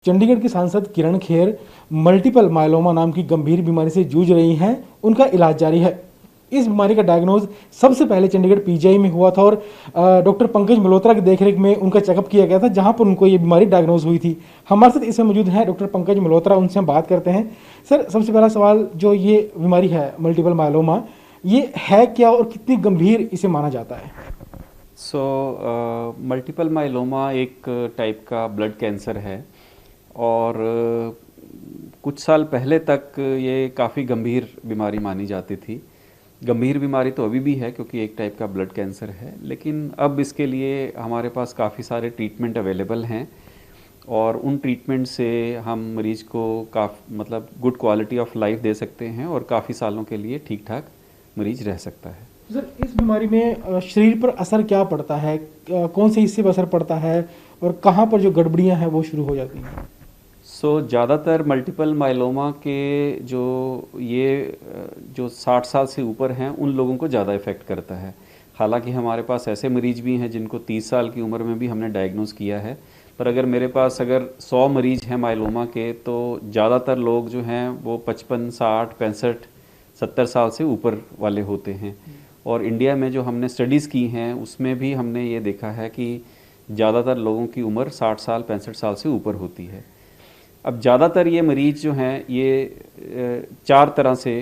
चंडीगढ़ की सांसद किरण Kher multiple myeloma नाम की गंभीर बीमारी से जूझ रही हैं। उनका इलाज जारी है। इस बीमारी का डायग्नोज सबसे पहले चंडीगढ़ पीजीआई में हुआ था और डॉक्टर पंकज मल्होत्रा की देखरेख में उनका चेकअप किया गया था, जहां पर उनको ये बीमारी डायग्नोज हुई थी। हमारे साथ इसमें मौजूद हैं डॉक्टर पंकज मल्होत्रा, उनसे हम बात करते हैं। सर, सबसे पहला सवाल, जो ये बीमारी है मल्टीपल मायलोमा, ये है क्या और कितनी गंभीर इसे माना जाता है? मल्टीपल माइलोमा एक टाइप का ब्लड कैंसर है और कुछ साल पहले तक ये काफ़ी गंभीर बीमारी मानी जाती थी। गंभीर बीमारी तो अभी भी है क्योंकि एक टाइप का ब्लड कैंसर है, लेकिन अब इसके लिए हमारे पास काफ़ी सारे ट्रीटमेंट अवेलेबल हैं और उन ट्रीटमेंट से हम मरीज़ को मतलब गुड क्वालिटी ऑफ लाइफ दे सकते हैं और काफ़ी सालों के लिए ठीक ठाक मरीज रह सकता है। सर, इस बीमारी में शरीर पर असर क्या पड़ता है? कौन से हिस्से पर असर पड़ता है और कहाँ पर जो गड़बड़ियाँ हैं वो शुरू हो जाती हैं? ज़्यादातर मल्टीपल माइलोमा के जो 60 साल से ऊपर हैं उन लोगों को ज़्यादा इफ़ेक्ट करता है। हालांकि हमारे पास ऐसे मरीज़ भी हैं जिनको 30 साल की उम्र में भी हमने डायग्नोस किया है, पर अगर मेरे पास 100 मरीज़ हैं माइलोमा के तो ज़्यादातर लोग जो हैं वो 55, 60, 65, 70 साल से ऊपर वाले होते हैं। और इंडिया में जो हमने स्टडीज़ की हैं उसमें भी हमने ये देखा है कि ज़्यादातर लोगों की उम्र 60 साल 65 साल से ऊपर होती है। अब ज़्यादातर ये मरीज़ जो हैं ये 4 तरह से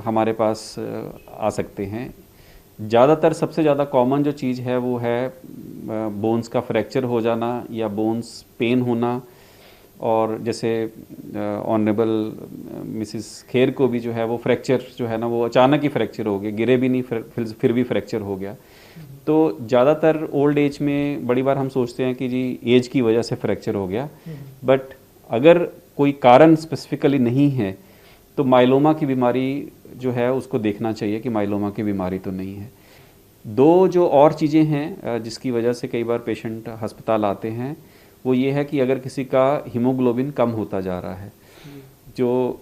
हमारे पास आ सकते हैं। ज़्यादातर सबसे ज़्यादा कॉमन जो चीज़ है वो है बोन्स का फ्रैक्चर हो जाना या बोन्स पेन होना। और जैसे ऑनरेबल मिसिस खेर को भी जो है वो फ्रैक्चर जो है ना वो अचानक ही फ्रैक्चर हो गया, गिरे भी नहीं फिर भी फ्रैक्चर हो गया। तो ज़्यादातर ओल्ड एज में बड़ी बार हम सोचते हैं कि जी एज की वजह से फ्रैक्चर हो गया, बट अगर कोई कारण स्पेसिफिकली नहीं है तो माइलोमा की बीमारी जो है उसको देखना चाहिए कि माइलोमा की बीमारी तो नहीं है। दो जो और चीज़ें हैं जिसकी वजह से कई बार पेशेंट अस्पताल आते हैं वो ये है कि अगर किसी का हीमोग्लोबिन कम होता जा रहा है, जो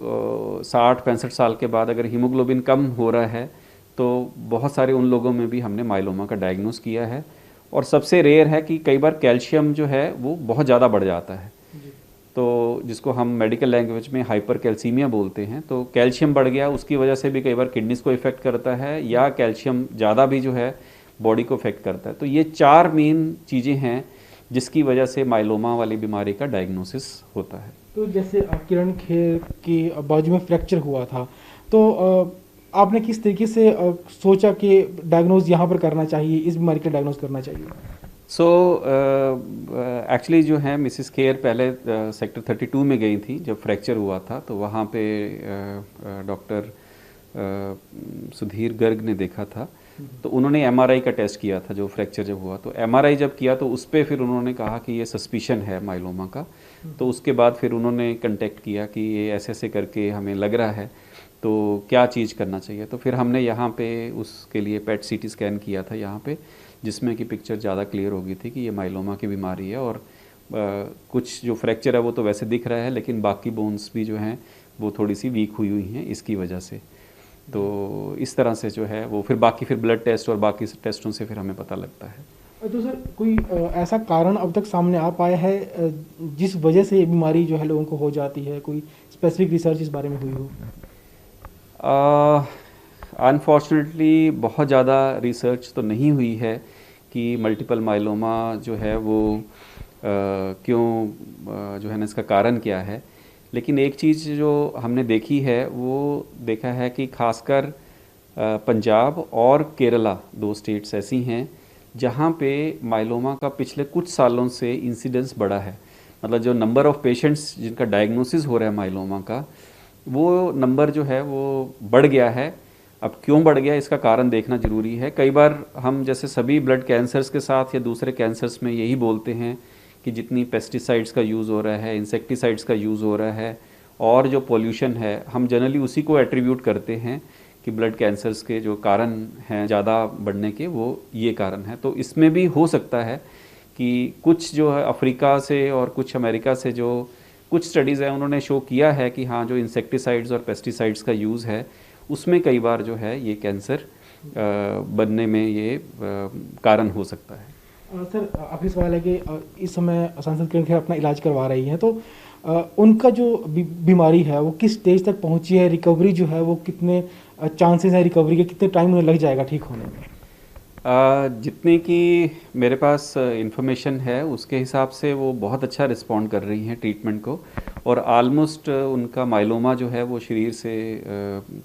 60-65 साल के बाद अगर हीमोग्लोबिन कम हो रहा है तो बहुत सारे उन लोगों में भी हमने माइलोमा का डायग्नोस किया है। और सबसे रेयर है कि कई बार कैल्शियम जो है वो बहुत ज़्यादा बढ़ जाता है, तो जिसको हम मेडिकल लैंग्वेज में हाइपर कैल्सीमिया बोलते हैं। तो कैल्शियम बढ़ गया, उसकी वजह से भी कई बार किडनीज को इफ़ेक्ट करता है या कैल्शियम ज़्यादा भी जो है बॉडी को इफ़ेक्ट करता है। तो ये 4 मेन चीज़ें हैं जिसकी वजह से माइलोमा वाली बीमारी का डायग्नोसिस होता है। तो जैसे किरण खेर की बाजू में फ्रैक्चर हुआ था, तो आपने किस तरीके से सोचा कि डायग्नोज यहाँ पर करना चाहिए, इस बीमारी का डायग्नोज करना चाहिए? एक्चुअली जो है मिसिस खेर पहले सेक्टर 32 में गई थी जब फ्रैक्चर हुआ था, तो वहाँ पे डॉक्टर सुधीर गर्ग ने देखा था। तो उन्होंने एमआरआई का टेस्ट किया था जो फ्रैक्चर जब हुआ, तो एमआरआई जब किया तो उस पर फिर उन्होंने कहा कि ये सस्पिशन है माइलोमा का। तो उसके बाद फिर उन्होंने कांटेक्ट किया कि ये ऐसे ऐसे करके हमें लग रहा है तो क्या चीज़ करना चाहिए। तो फिर हमने यहाँ पे उसके लिए पेट सीटी स्कैन किया था यहाँ पे, जिसमें कि पिक्चर ज़्यादा क्लियर हो गई थी कि ये माइलोमा की बीमारी है। और कुछ जो फ्रैक्चर है वो तो वैसे दिख रहा है, लेकिन बाकी बोन्स भी जो हैं वो थोड़ी सी वीक हुई हैं इसकी वजह से। तो इस तरह से जो है वो फिर बाकी फिर ब्लड टेस्ट और बाकी टेस्टों से फिर हमें पता लगता है। तो सर, कोई ऐसा कारण अब तक सामने आ पाया है जिस वजह से ये बीमारी जो है लोगों को हो जाती है? कोई स्पेसिफिक रिसर्च इस बारे में हुई हो? अनफॉर्चुनेटली बहुत ज़्यादा रिसर्च तो नहीं हुई है कि मल्टीपल माइलोमा जो है वो क्यों जो है ना इसका कारण क्या है। लेकिन एक चीज़ जो हमने देखी है वो देखा है कि खासकर पंजाब और केरला 2 स्टेट्स ऐसी हैं जहाँ पे माइलोमा का पिछले कुछ सालों से इंसिडेंस बढ़ा है। मतलब जो नंबर ऑफ़ पेशेंट्स जिनका डायग्नोसिस हो रहा है माइलोमा का, वो नंबर जो है वो बढ़ गया है। अब क्यों बढ़ गया इसका कारण देखना ज़रूरी है। कई बार हम जैसे सभी ब्लड कैंसर्स के साथ या दूसरे कैंसर्स में यही बोलते हैं कि जितनी पेस्टिसाइड्स का यूज़ हो रहा है, इंसेक्टिसाइड्स का यूज़ हो रहा है और जो पोल्यूशन है, हम जनरली उसी को एट्रीब्यूट करते हैं कि ब्लड कैंसर्स के जो कारण हैं ज़्यादा बढ़ने के वो ये कारण है। तो इसमें भी हो सकता है कि कुछ जो है अफ्रीका से और कुछ अमेरिका से जो कुछ स्टडीज़ हैं उन्होंने शो किया है कि हाँ जो इंसेक्टिसाइड्स और पेस्टिसाइड्स का यूज़ है उसमें कई बार जो है ये कैंसर बनने में ये कारण हो सकता है। सर, आखिरी सवाल है कि इस समय सांसद किरण खेर अपना इलाज करवा रही हैं, तो उनका जो बीमारी है वो किस स्टेज तक पहुंची है, रिकवरी जो है वो कितने चांसेस हैं रिकवरी के, कितने टाइम उन्हें लग जाएगा ठीक होने में? जितने की मेरे पास इंफॉर्मेशन है उसके हिसाब से वो बहुत अच्छा रिस्पॉन्ड कर रही हैं ट्रीटमेंट को, और आलमोस्ट उनका माइलोमा जो है वो शरीर से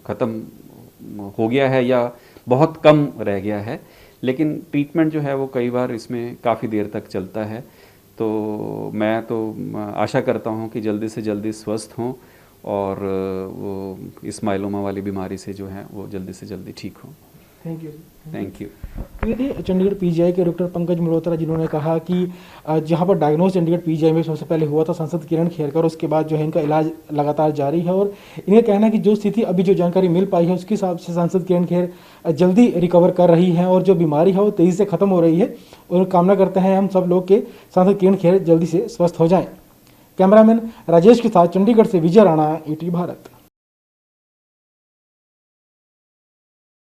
ख़त्म हो गया है या बहुत कम रह गया है। लेकिन ट्रीटमेंट जो है वो कई बार इसमें काफ़ी देर तक चलता है, तो मैं तो आशा करता हूँ कि जल्दी से जल्दी स्वस्थ हों और वो इस माइलोमा वाली बीमारी से जो है वो जल्दी से जल्दी ठीक हों। Thank you. Thank you. ये थे चंडीगढ़ पीजीआई के डॉक्टर पंकज मल्होत्रा, जिन्होंने कहा कि जहां पर डायग्नोज चंडीगढ़ पीजीआई में सबसे पहले हुआ था सांसद किरण खेर का, और उसके बाद जो है इनका इलाज लगातार जारी है, और इनका कहना है कि जो स्थिति अभी जो जानकारी मिल पाई है उसके हिसाब से सांसद किरण खेर जल्दी रिकवर कर रही हैं और जो बीमारी है वो तेज़ी से ख़त्म हो रही है, और कामना करते हैं हम सब लोग के सांसद किरण खेर जल्दी से स्वस्थ हो जाएँ। कैमरामैन राजेश के साथ चंडीगढ़ से विजय राणा, ईटी भारत।